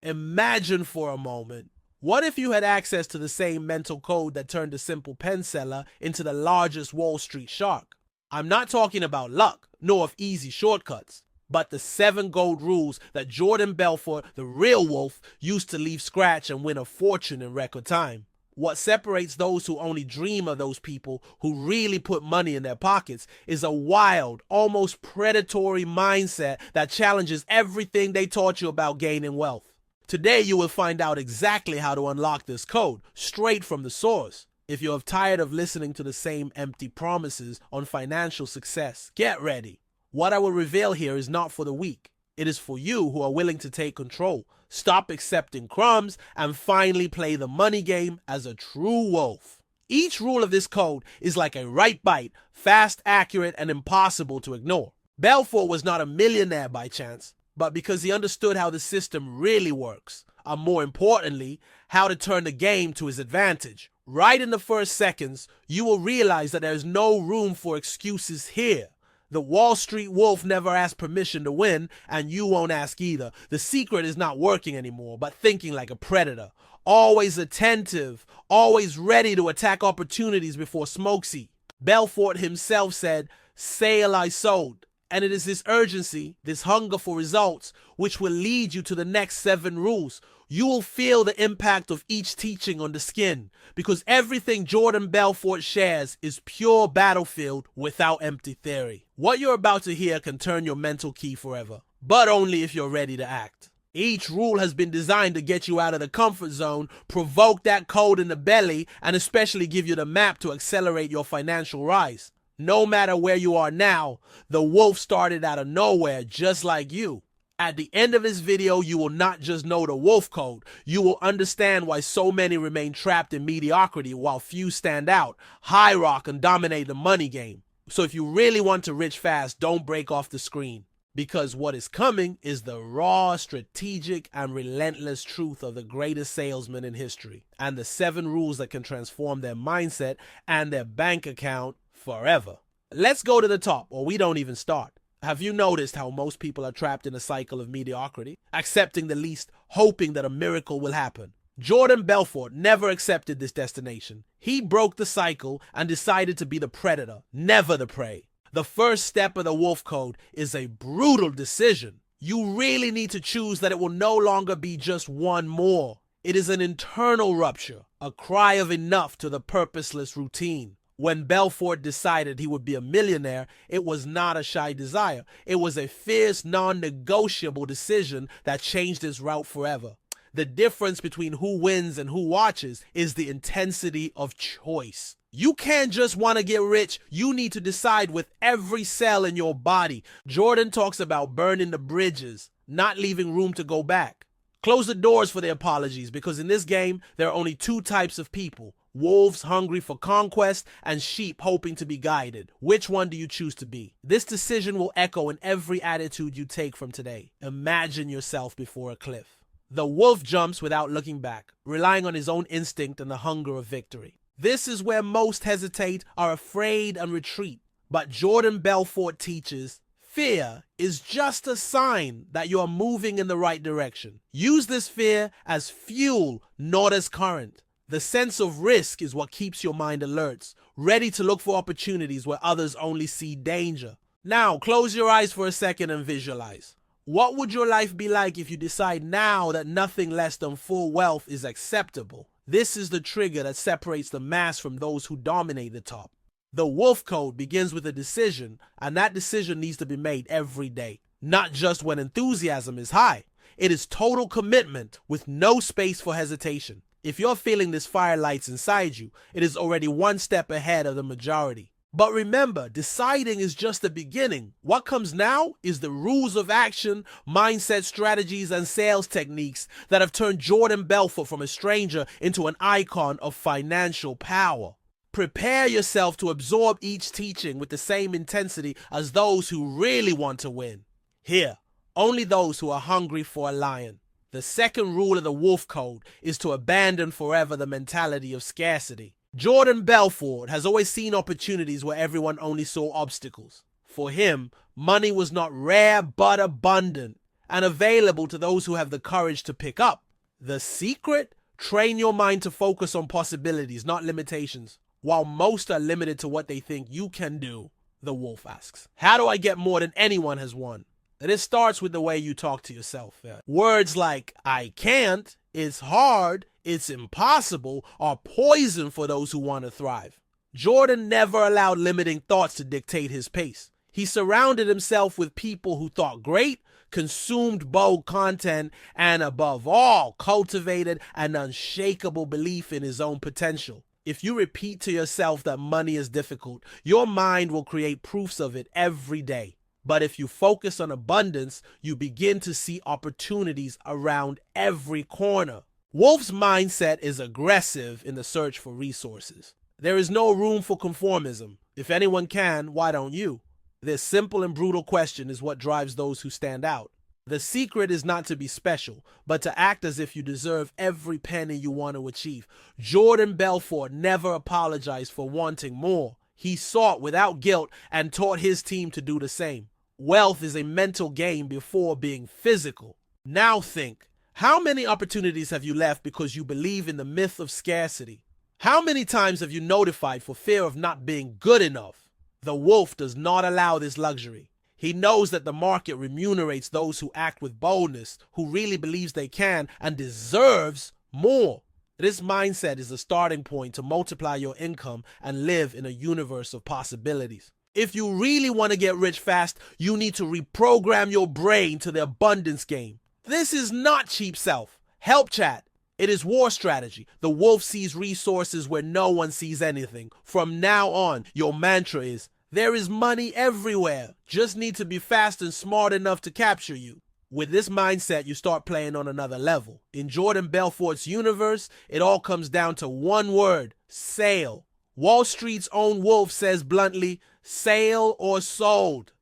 Imagine for a moment, what if you had access to the same mental code that turned a simple pen seller into the largest Wall Street shark? I'm not talking about luck, nor of easy shortcuts, but the 7 gold rules that Jordan Belfort, the real wolf, used to leave scratch and win a fortune in record time. What separates those who only dream of those people who really put money in their pockets is a wild, almost predatory mindset that challenges everything they taught you about gaining wealth. Today you will find out exactly how to unlock this code, straight from the source. If you're tired of listening to the same empty promises on financial success, get ready. What I will reveal here is not for the weak. It is for you who are willing to take control, stop accepting crumbs, and finally play the money game as a true wolf. Each rule of this code is like a right bite, fast, accurate, and impossible to ignore. Belfort was not a millionaire by chance, but because he understood how the system really works, and more importantly, how to turn the game to his advantage. Right in the first seconds, you will realize that there is no room for excuses here. The Wall Street wolf never asked permission to win, and you won't ask either. The secret is not working anymore, but thinking like a predator. Always attentive, always ready to attack opportunities before smoke-see. Belfort himself said, "Sale I sold." And it is this urgency, this hunger for results, which will lead you to the next 7 rules. You will feel the impact of each teaching on the skin, because everything Jordan Belfort shares is pure battlefield without empty theory. What you're about to hear can turn your mental key forever, but only if you're ready to act. Each rule has been designed to get you out of the comfort zone, provoke that cold in the belly, and especially give you the map to accelerate your financial rise. No matter where you are now, the wolf started out of nowhere just like you. At the end of this video, you will not just know the wolf code, you will understand why so many remain trapped in mediocrity while few stand out, high rock, and dominate the money game. So if you really want to rich fast, don't break off the screen. Because what is coming is the raw, strategic, and relentless truth of the greatest salesman in history, and the 7 rules that can transform their mindset and their bank account forever. Let's go to the top, or we don't even start. Have you noticed how most people are trapped in a cycle of mediocrity, accepting the least, hoping that a miracle will happen? Jordan Belfort never accepted this destination. He broke the cycle and decided to be the predator, never the prey. The first step of the wolf code is a brutal decision. You really need to choose that it will no longer be just one more. It is an internal rupture, a cry of enough to the purposeless routine. When Belfort decided he would be a millionaire, it was not a shy desire. It was a fierce, non-negotiable decision that changed his route forever. The difference between who wins and who watches is the intensity of choice. You can't just want to get rich, you need to decide with every cell in your body. Jordan talks about burning the bridges, not leaving room to go back. Close the doors for the apologies, because in this game, there are only 2 types of people. Wolves hungry for conquest and sheep hoping to be guided. Which one do you choose to be? This decision will echo in every attitude you take from today. Imagine yourself before a cliff. The wolf jumps without looking back, relying on his own instinct and the hunger of victory. This is where most hesitate, are afraid, and retreat. But Jordan Belfort teaches, fear is just a sign that you are moving in the right direction. Use this fear as fuel, not as current. The sense of risk is what keeps your mind alert, ready to look for opportunities where others only see danger. Now, close your eyes for a second and visualize. What would your life be like if you decide now that nothing less than full wealth is acceptable? This is the trigger that separates the mass from those who dominate the top. The wolf code begins with a decision, and that decision needs to be made every day, not just when enthusiasm is high. It is total commitment with no space for hesitation. If you're feeling this fire lights inside you, it is already one step ahead of the majority. But remember, deciding is just the beginning. What comes now is the rules of action, mindset strategies, and sales techniques that have turned Jordan Belfort from a stranger into an icon of financial power. Prepare yourself to absorb each teaching with the same intensity as those who really want to win. Here, only those who are hungry for a lion. The second rule of the wolf code is to abandon forever the mentality of scarcity. Jordan Belfort has always seen opportunities where everyone only saw obstacles. For him, money was not rare but abundant, and available to those who have the courage to pick up. The secret? Train your mind to focus on possibilities, not limitations. While most are limited to what they think you can do, the wolf asks, how do I get more than anyone has won? And it starts with the way you talk to yourself. Words like, I can't, it's hard, it's impossible, are poison for those who want to thrive. Jordan never allowed limiting thoughts to dictate his pace. He surrounded himself with people who thought great, consumed bold content, and above all, cultivated an unshakable belief in his own potential. If you repeat to yourself that money is difficult, your mind will create proofs of it every day. But if you focus on abundance, you begin to see opportunities around every corner. Wolf's mindset is aggressive in the search for resources. There is no room for conformism. If anyone can, why don't you? This simple and brutal question is what drives those who stand out. The secret is not to be special, but to act as if you deserve every penny you want to achieve. Jordan Belfort never apologized for wanting more. He sought without guilt and taught his team to do the same. Wealth is a mental game before being physical. Now think, how many opportunities have you left because you believe in the myth of scarcity? How many times have you notified for fear of not being good enough? The wolf does not allow this luxury. He knows that the market remunerates those who act with boldness, who really believes they can and deserves more. This mindset is the starting point to multiply your income and live in a universe of possibilities. If you really want to get rich fast, you need to reprogram your brain to the abundance game. This is not cheap self. Help chat. It is war strategy. The wolf sees resources where no one sees anything. From now on, your mantra is, there is money everywhere. Just need to be fast and smart enough to capture you. With this mindset, you start playing on another level. In Jordan Belfort's universe, it all comes down to one word, sale. Wall Street's own wolf says bluntly, sale or sold.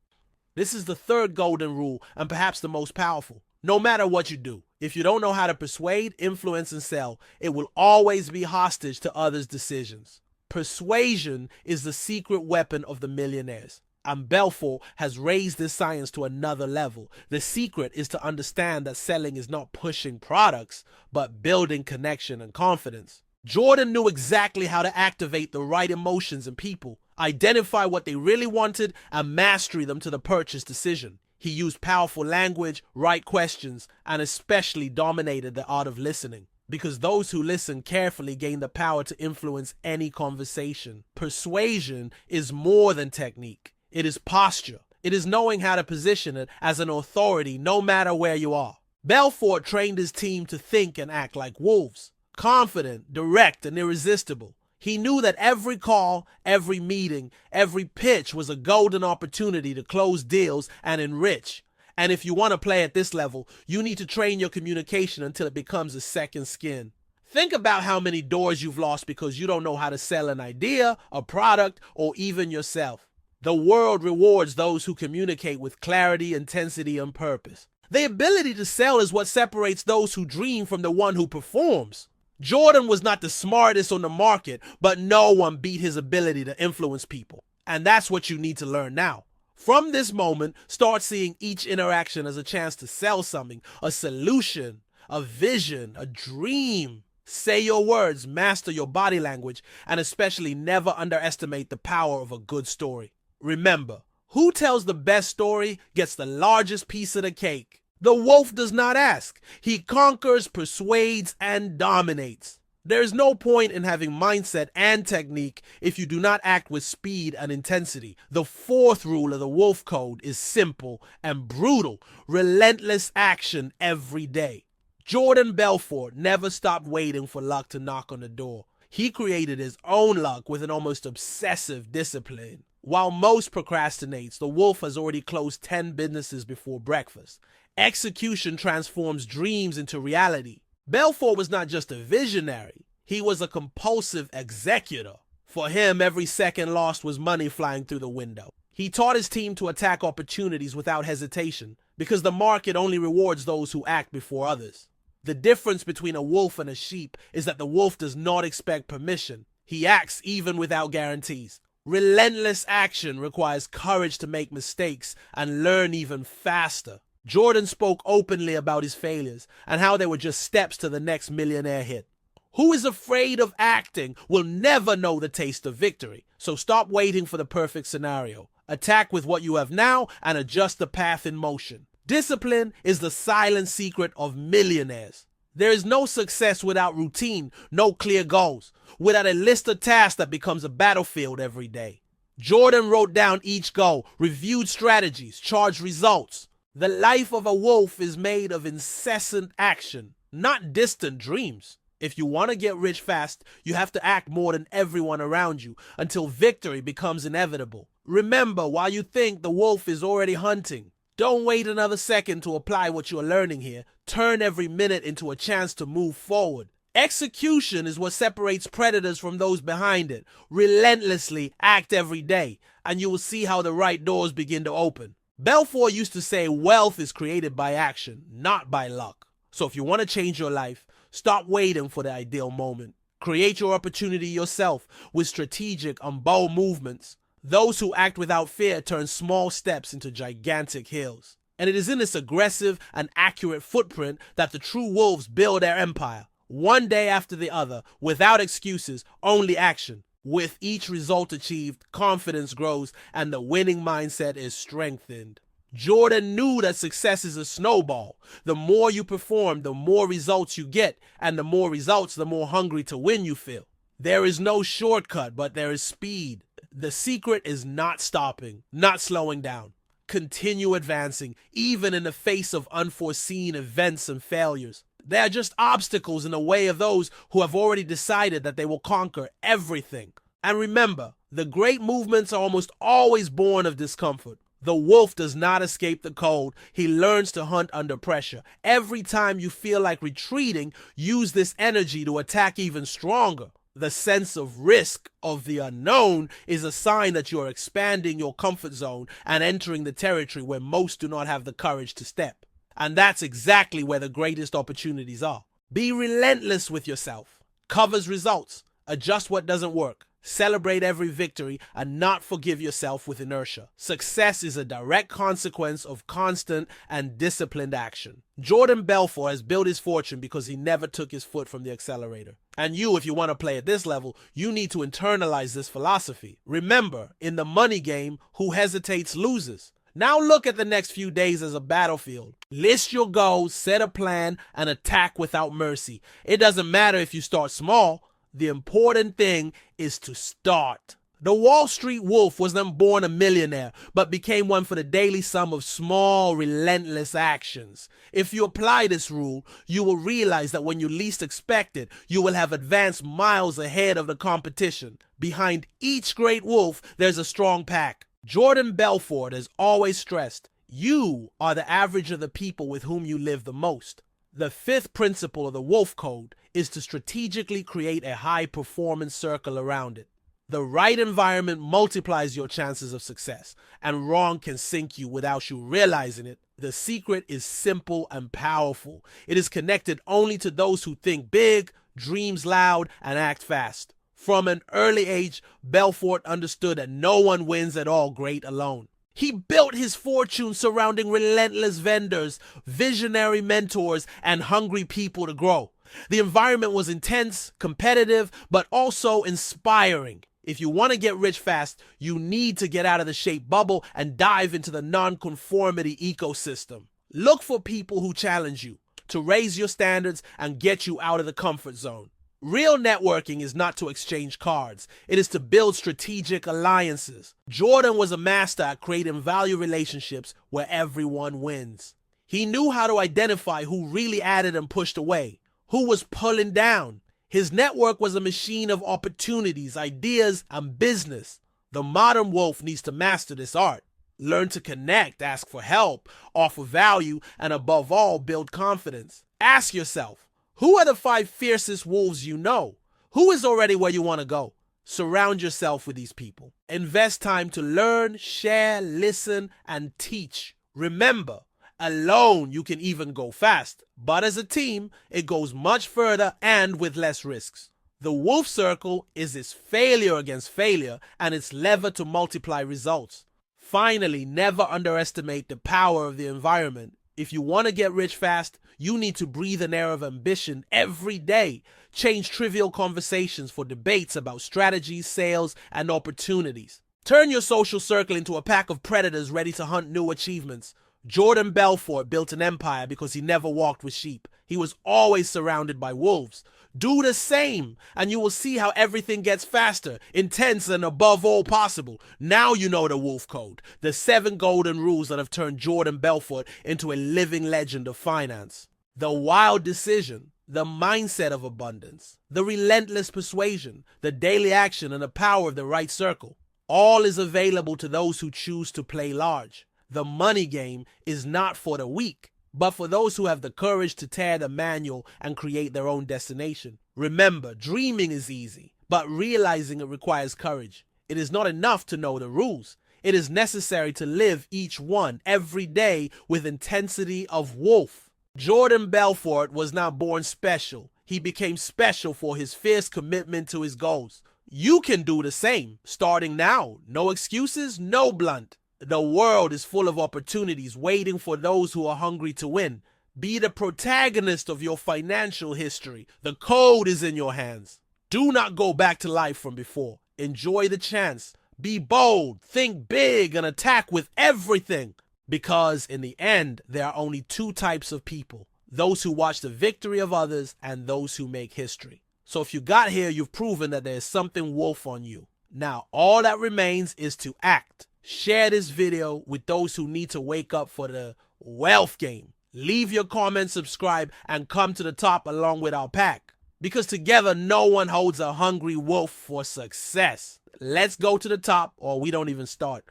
This is the third golden rule and perhaps the most powerful. No matter what you do, if you don't know how to persuade, influence, and sell, it will always be hostage to others' decisions. Persuasion is the secret weapon of the millionaires. And Belfort has raised this science to another level. The secret is to understand that selling is not pushing products, but building connection and confidence. Jordan knew exactly how to activate the right emotions in people, identify what they really wanted, and mastery them to the purchase decision. He used powerful language, right questions, and especially dominated the art of listening. Because those who listen carefully gain the power to influence any conversation. Persuasion is more than technique. It is posture. It is knowing how to position it as an authority no matter where you are. Belfort trained his team to think and act like wolves. Confident, direct, and irresistible. He knew that every call, every meeting, every pitch was a golden opportunity to close deals and enrich. And if you want to play at this level, you need to train your communication until it becomes a second skin. Think about how many doors you've lost because you don't know how to sell an idea, a product, or even yourself. The world rewards those who communicate with clarity, intensity, and purpose. The ability to sell is what separates those who dream from the one who performs. Jordan was not the smartest on the market, but no one beat his ability to influence people. And that's what you need to learn now. From this moment, start seeing each interaction as a chance to sell something, a solution, a vision, a dream. Say your words, master your body language, and especially never underestimate the power of a good story. Remember, who tells the best story gets the largest piece of the cake. The wolf does not ask. He conquers, persuades, and dominates. There is no point in having mindset and technique if you do not act with speed and intensity. The fourth rule of the wolf code is simple and brutal. Relentless action every day. Jordan Belfort never stopped waiting for luck to knock on the door. He created his own luck with an almost obsessive discipline. While most procrastinates, the wolf has already closed 10 businesses before breakfast. Execution transforms dreams into reality. Belfort was not just a visionary, he was a compulsive executor. For him, every second lost was money flying through the window. He taught his team to attack opportunities without hesitation, because the market only rewards those who act before others. The difference between a wolf and a sheep is that the wolf does not expect permission. He acts even without guarantees. Relentless action requires courage to make mistakes and learn even faster. Jordan spoke openly about his failures and how they were just steps to the next millionaire hit. Who is afraid of acting will never know the taste of victory. So stop waiting for the perfect scenario. Attack with what you have now and adjust the path in motion. Discipline is the silent secret of millionaires. There is no success without routine, no clear goals, without a list of tasks that becomes a battlefield every day. Jordan wrote down each goal, reviewed strategies, charged results. The life of a wolf is made of incessant action, not distant dreams. If you want to get rich fast, you have to act more than everyone around you until victory becomes inevitable. Remember, while you think the wolf is already hunting, don't wait another second to apply what you are learning here. Turn every minute into a chance to move forward. Execution is what separates predators from those behind it. Relentlessly act every day, and you will see how the right doors begin to open. Belfort used to say wealth is created by action, not by luck. So if you want to change your life, stop waiting for the ideal moment. Create your opportunity yourself with strategic and bold movements. Those who act without fear turn small steps into gigantic hills. And it is in this aggressive and accurate footprint that the true wolves build their empire. One day after the other, without excuses, only action. With each result achieved, confidence grows and the winning mindset is strengthened. Jordan knew that success is a snowball. The more you perform, the more results you get, and the more results, the more hungry to win you feel. There is no shortcut, but there is speed. The secret is not stopping, not slowing down. Continue advancing, even in the face of unforeseen events and failures. They are just obstacles in the way of those who have already decided that they will conquer everything. And remember, the great movements are almost always born of discomfort. The wolf does not escape the cold. He learns to hunt under pressure. Every time you feel like retreating, use this energy to attack even stronger. The sense of risk, of the unknown, is a sign that you are expanding your comfort zone and entering the territory where most do not have the courage to step. And that's exactly where the greatest opportunities are. Be relentless with yourself. Covers results. Adjust what doesn't work. Celebrate every victory and not forgive yourself with inertia. Success is a direct consequence of constant and disciplined action. Jordan Belfort has built his fortune because he never took his foot from the accelerator. And you, if you want to play at this level, you need to internalize this philosophy. Remember, in the money game, who hesitates loses. Now look at the next few days as a battlefield. List your goals, set a plan, and attack without mercy. It doesn't matter if you start small. The important thing is to start. The Wall Street Wolf was not born a millionaire, but became one for the daily sum of small, relentless actions. If you apply this rule, you will realize that when you least expect it, you will have advanced miles ahead of the competition. Behind each great wolf, there's a strong pack. Jordan Belfort has always stressed, you are the average of the people with whom you live the most. The fifth principle of the Wolf Code is to strategically create a high-performance circle around it. The right environment multiplies your chances of success, and wrong can sink you without you realizing it. The secret is simple and powerful. It is connected only to those who think big, dreams loud, and act fast. From an early age, Belfort understood that no one wins at all great alone. He built his fortune surrounding relentless vendors, visionary mentors, and hungry people to grow. The environment was intense, competitive, but also inspiring. If you want to get rich fast, you need to get out of the shape bubble and dive into the non-conformity ecosystem. Look for people who challenge you, to raise your standards and get you out of the comfort zone. Real networking is not to exchange cards. It is to build strategic alliances. Jordan was a master at creating value relationships where everyone wins. He knew how to identify who really added and pushed away, who was pulling down. His network was a machine of opportunities, ideas, and business. The modern wolf needs to master this art. Learn to connect, ask for help, offer value, and above all, build confidence. Ask yourself, who are the 5 fiercest wolves you know? Who is already where you want to go? Surround yourself with these people. Invest time to learn, share, listen, and teach. Remember, alone you can even go fast, but as a team, it goes much further and with less risks. The wolf circle is its failure against failure and its lever to multiply results. Finally, never underestimate the power of the environment. If you want to get rich fast, you need to breathe an air of ambition every day. Change trivial conversations for debates about strategies, sales, and opportunities. Turn your social circle into a pack of predators ready to hunt new achievements. Jordan Belfort built an empire because he never walked with sheep. He was always surrounded by wolves. Do the same, and you will see how everything gets faster, intense, and above all possible. Now you know the wolf code, the 7 golden rules that have turned Jordan Belfort into a living legend of finance. The wild decision, the mindset of abundance, the relentless persuasion, the daily action, and the power of the right circle. All is available to those who choose to play large. The money game is not for the weak, but for those who have the courage to tear the manual and create their own destination. Remember, dreaming is easy, but realizing it requires courage. It is not enough to know the rules. It is necessary to live each one every day with intensity of wolf. Jordan Belfort was not born special. He became special for his fierce commitment to his goals. You can do the same, starting now. No excuses, no blunt. The world is full of opportunities waiting for those who are hungry to win. Be the protagonist of your financial history. The code is in your hands. Do not go back to life from before. Enjoy the chance. Be bold, think big, and attack with everything. Because in the end, there are only 2 types of people. Those who watch the victory of others and those who make history. So if you got here, you've proven that there is something wolf on you. Now, all that remains is to act. Share this video with those who need to wake up for the wealth game. Leave your comment, subscribe, and come to the top along with our pack. Because together, no one holds a hungry wolf for success. Let's go to the top or we don't even start.